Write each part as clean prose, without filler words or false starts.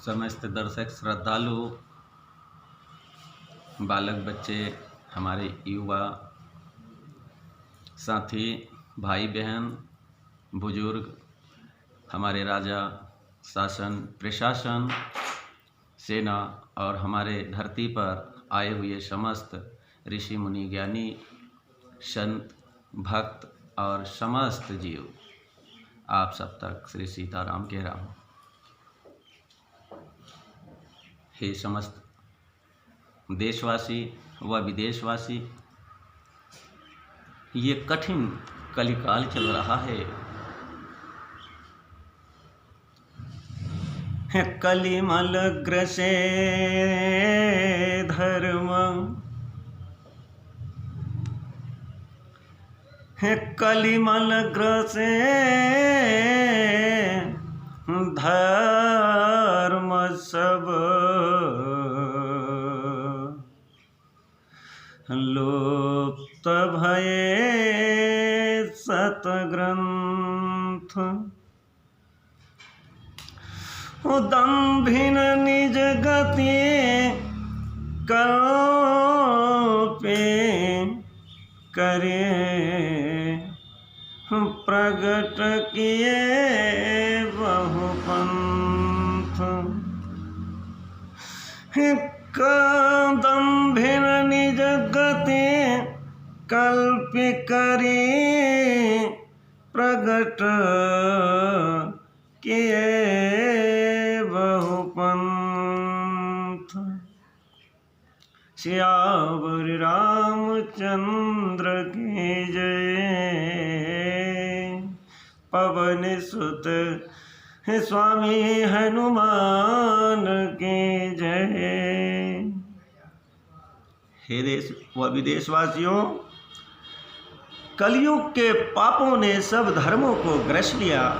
समस्त दर्शक श्रद्धालु, बालक बच्चे, हमारे युवा साथी, भाई बहन, बुजुर्ग, हमारे राजा, शासन, प्रशासन, सेना और हमारे धरती पर आए हुए समस्त ऋषि मुनि, ज्ञानी, संत, भक्त और समस्त जीव, आप सब तक श्री सीताराम कह रहा हूँ। हे समस्त देशवासी व विदेशवासी, ये कठिन कलिकाल चल रहा है। कलिमल ग्रसे धर्म, कलिमल ग्रसे धर्म सब लुप्त भये सतग्रंथ। दंभिन निज गति कल्पे करे, प्रगट किए बहुपंथ। दंभिन निज गति कल्प करे, प्रगट किए बहुपंथ। सियावर रामचंद्र की जय, पवन सुत स्वामी हनुमान की जय। हे देश व विदेशवासियों, कलयुग के पापों ने सब धर्मों को ग्रस लिया,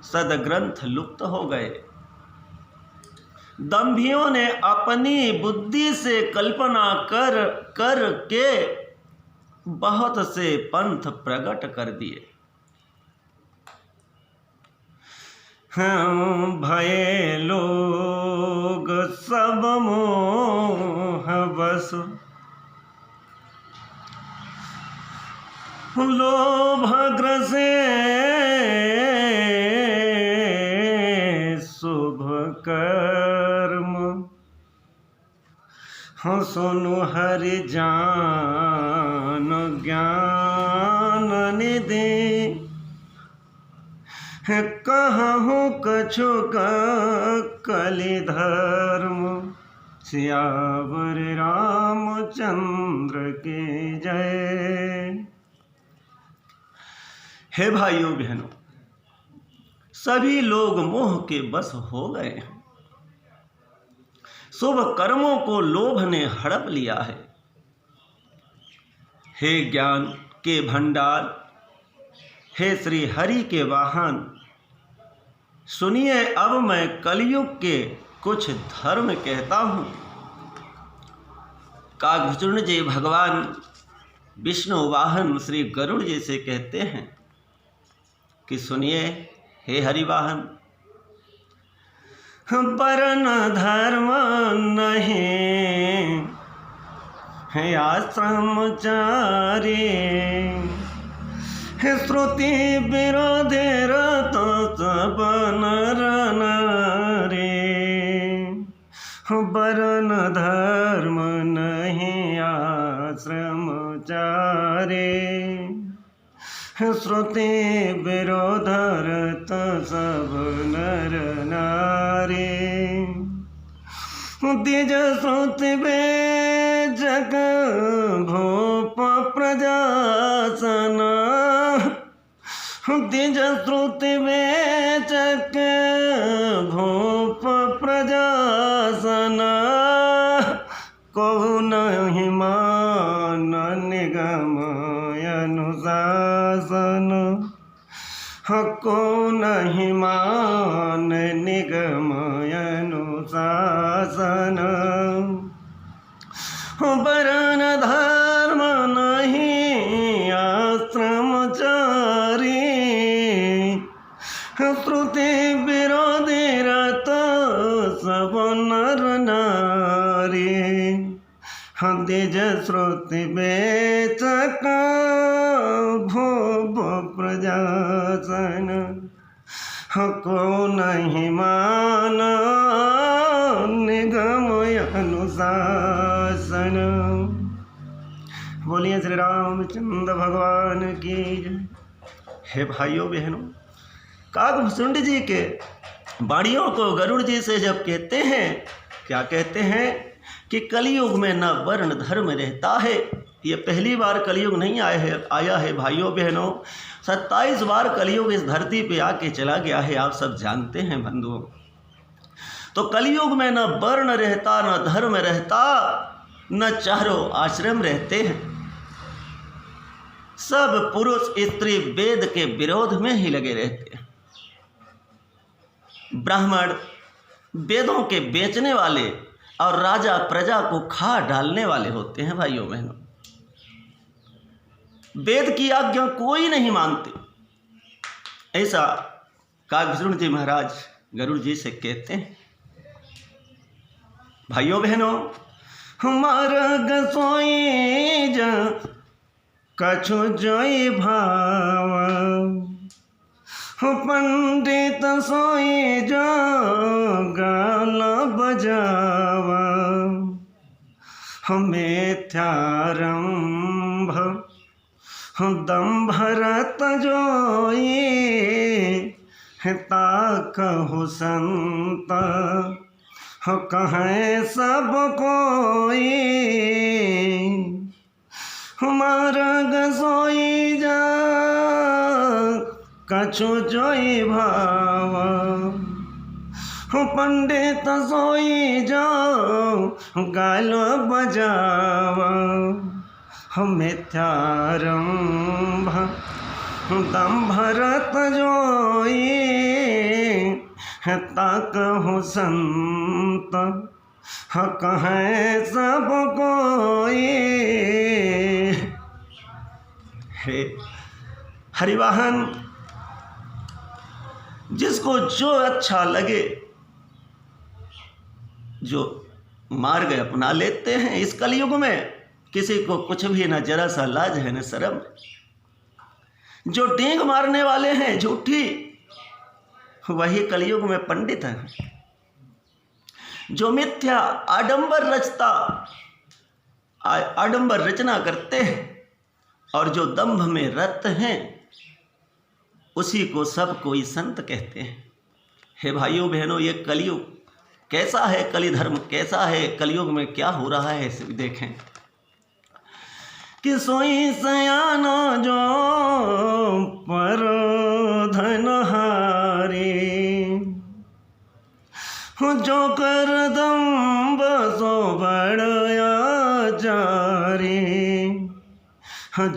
सदग्रंथ लुप्त हो गए। दंभियों ने अपनी बुद्धि से कल्पना कर के बहुत से पंथ प्रकट कर दिए। हम भये लोग सब मोह बस, लोभ ग्रसे शुभ कर्म। सुनु हरि जान ज्ञान निधि, कहूँ कछु कलि धर्म। सियावर रामचंद्र की जय। हे भाइयों बहनों, सभी लोग मोह के बस हो गए हैं। शुभ कर्मों को लोभ ने हड़प लिया है। हे ज्ञान के भंडार, हे श्री हरि के वाहन, सुनिए अब मैं कलयुग के कुछ धर्म कहता हूँ। कागभूषण जी भगवान विष्णु वाहन श्री गरुड़ जी से कहते हैं कि सुनिए हे हरिवाहन, वर्ण धर्म नहीं है आश्रमचारी, श्रुति विरोधे रत सब नर नारी। वर्ण धर्म नहीं आश्रमचारी, श्रुति विरोधरत सब नर नारी। द्विज श्रुति बेजक भूप प्रजासन, द्विज श्रुति बेजक भूप प्रजासन। को नहीं मान निगम अनुशासन, को नहीं मान निगम अनुशासन। वर्ण धर्म नहीं आश्रमचारी, श्रुति विरोधी रत सब नर नारी, दिज श्रुति बेचक भूप प्रजासन, को नहीं मान निगम अनुशासन। बोलिए श्री रामचंद्र भगवान की जय। हे भाइयों बहनों, काकभूषुंड जी के वाणियों को गरुड़ जी से जब कहते हैं, क्या कहते हैं कि कलयुग में न वर्ण धर्म रहता है। ये पहली बार कलयुग नहीं आया है भाइयों बहनों, 27 बार कलयुग इस धरती पे आके चला गया है, आप सब जानते हैं बंधुओं। तो कलयुग में न वर्ण रहता, न धर्म रहता, न चारों आश्रम रहते हैं। सब पुरुष स्त्री वेद के विरोध में ही लगे रहते हैं। ब्राह्मण वेदों के बेचने वाले और राजा प्रजा को खा डालने वाले होते हैं भाइयों बहनों। वेद की आज्ञा कोई नहीं मानते, ऐसा काकभूषुंड जी महाराज गरुड़ जी से कहते हैं। भाइयों बहनों, हमारा गसोई जा कछु जोई भाव, पंडित सोई जो गाना बजावा, मिथ्यारंभ दम्भरत जोई, ताकहु संत कहें सब कोई, हमारा गसोई जा कछु जोई भाव, पंडित सोई जो गालो बजावा, मिथ्यारंभ दम्भरत जोई, ताकहु संत कहें सब कोई। हे हरिवाहन, जिसको जो अच्छा लगे, जो मार्ग अपना लेते हैं। इस कलयुग में किसी को कुछ भी न जरा सा लाज है न शर्म। जो डींग मारने वाले हैं झूठी, वही कलयुग में पंडित हैं। जो मिथ्या आडंबर रचता, आडंबर रचना करते हैं और जो दंभ में रत हैं, उसी को सब कोई संत कहते हैं। हे भाइयों बहनों, ये कलयुग कैसा है, कली धर्म कैसा है, कलयुग में क्या हो रहा है, इसे देखें। कि सोई सयानो जो पर धनहारी, जो कर दम्ब सो बड़या जारी,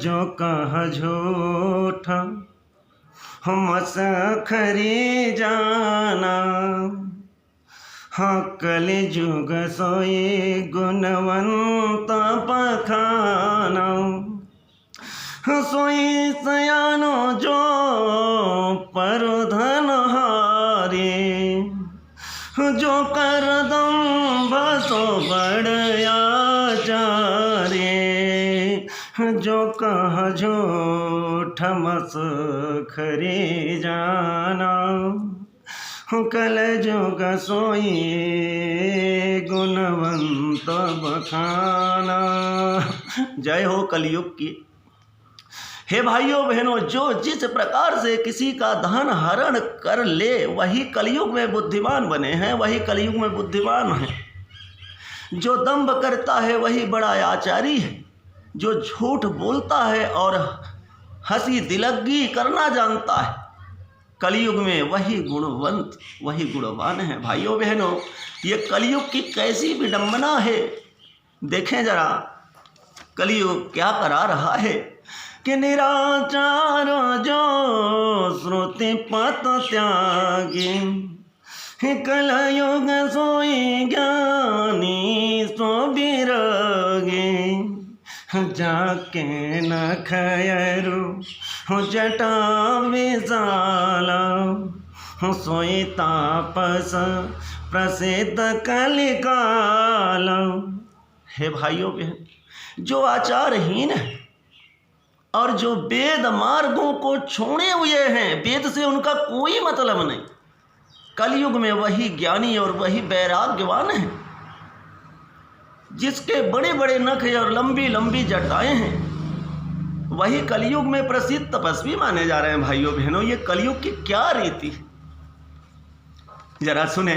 जो कह झूठ हम खरी जाना, कलि जुग सोई गुणवंत पखाना, सोई सयानो जो पर धनहारी, जो कर दम्भ सो बड़या जारे, जो कह झूठ मस खरी जाना, कल जुग सोई गुणवंत बखाना। जय हो कलयुग की। हे भाइयों बहनों, जो जिस प्रकार से किसी का धन हरण कर ले, वही कलयुग में बुद्धिमान बने हैं, वही कलयुग में बुद्धिमान है। जो दंभ करता है वही बड़ा आचारी है। जो झूठ बोलता है और हंसी दिलगी करना जानता है, कलयुग में वही गुणवंत, वही गुणवान है। भाइयों बहनों, ये कलयुग की कैसी विडंबना है। देखें जरा कलयुग क्या करा रहा है कि निराचार जो श्रुति पत त्यागी, कलयुग सोई ज्ञानी सो बिरागी, जाके न खयरु जटा विशाला, सोई तापस प्रसिद्ध कलिकाल। हे भाइयों बहन, जो आचारहीन है और जो वेद मार्गों को छोड़े हुए हैं, वेद से उनका कोई मतलब नहीं, कलयुग में वही ज्ञानी और वही वैराग्यवान है। जिसके बड़े बड़े नख और लंबी लंबी जटाएं हैं, वही कलयुग में प्रसिद्ध तपस्वी माने जा रहे हैं। भाइयों बहनों, ये कलयुग की क्या रीति, जरा सुने।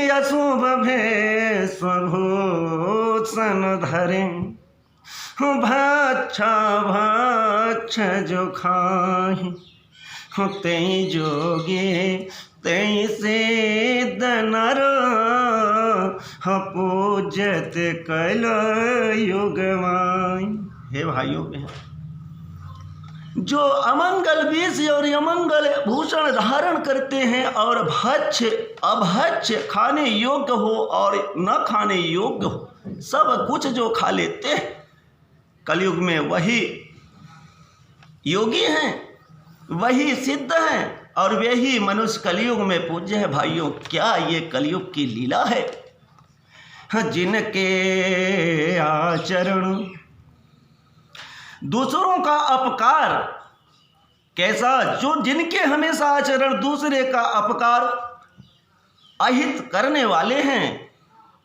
अशुभ भेषभूषण धरे भक्षा भक्ष जो खाहि, तेई जोगे तेई सिद्ध नर पूजत कल युग माई। हे भाइयों बहन, जो अमंगल वेश और अमंगल भूषण धारण करते हैं और भक्ष अभक्ष खाने योग्य हो और न खाने योग्य हो, सब कुछ जो खा लेते हैं, कलयुग में वही योगी हैं, वही सिद्ध हैं और वही मनुष्य कलयुग में पूज्य है। भाइयों, क्या ये कलयुग की लीला है। जिनके आचरण दूसरों का अपकार, कैसा, जो जिनके हमेशा आचरण दूसरे का अपकार अहित करने वाले हैं,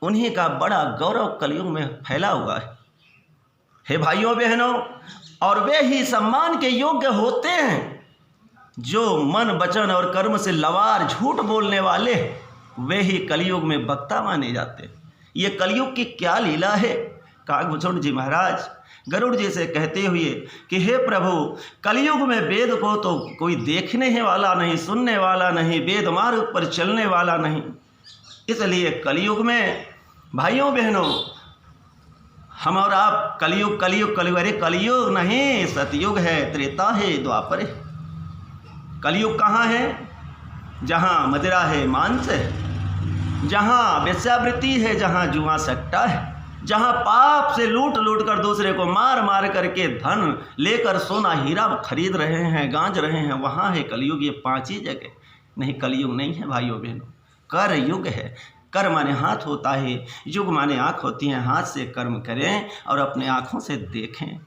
उन्हीं का बड़ा गौरव कलयुग में फैला हुआ है। हे भाइयों बहनों, और वे ही सम्मान के योग्य होते हैं जो मन वचन और कर्म से लवार झूठ बोलने वाले, वे ही कलयुग में वक्ता माने जाते हैं। ये कलयुग की क्या लीला है। कागभूषण जी महाराज गरुड़ जी से कहते हुए कि हे प्रभु, कलयुग में वेद को तो कोई देखने ही वाला नहीं, सुनने वाला नहीं, वेद मार्ग पर चलने वाला नहीं, इसलिए कलयुग में भाइयों बहनों, हम और आप कलयुग कलयुग कलयुग, अरे कलयुग नहीं, सतयुग है, त्रेता है, द्वापर है। कलयुग कहाँ है? जहाँ मदिरा है, मांस है, जहाँ वेश्यावृत्ति है, जहाँ जुआ सट्टा है, जहाँ पाप से लूट लूट कर दूसरे को मार मार करके धन लेकर सोना हीरा खरीद रहे हैं, गांज रहे हैं, वहाँ है कलयुग। ये पांच ही जगह नहीं, कलयुग नहीं है भाइयों बहनों, कर युग है। कर माने हाथ होता है, युग माने आँख होती है। हाथ से कर्म करें और अपने आँखों से देखें,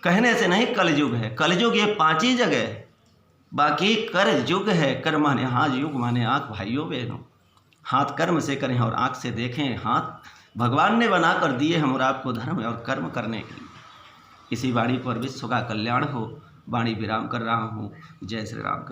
कहने से नहीं कलयुग है। कलयुग ये पांच ही जगह है, बाकी कर युग है। कर माने हाथ, युग माने आँख। भाइयों बहनों, हाथ कर्म से करें और आँख से देखें। हाथ भगवान ने बना कर दिए हम और आपको धर्म और कर्म करने के लिए। इसी वाणी पर विश्व का कल्याण हो। वाणी विराम कर रहा हूँ। जय श्री राम।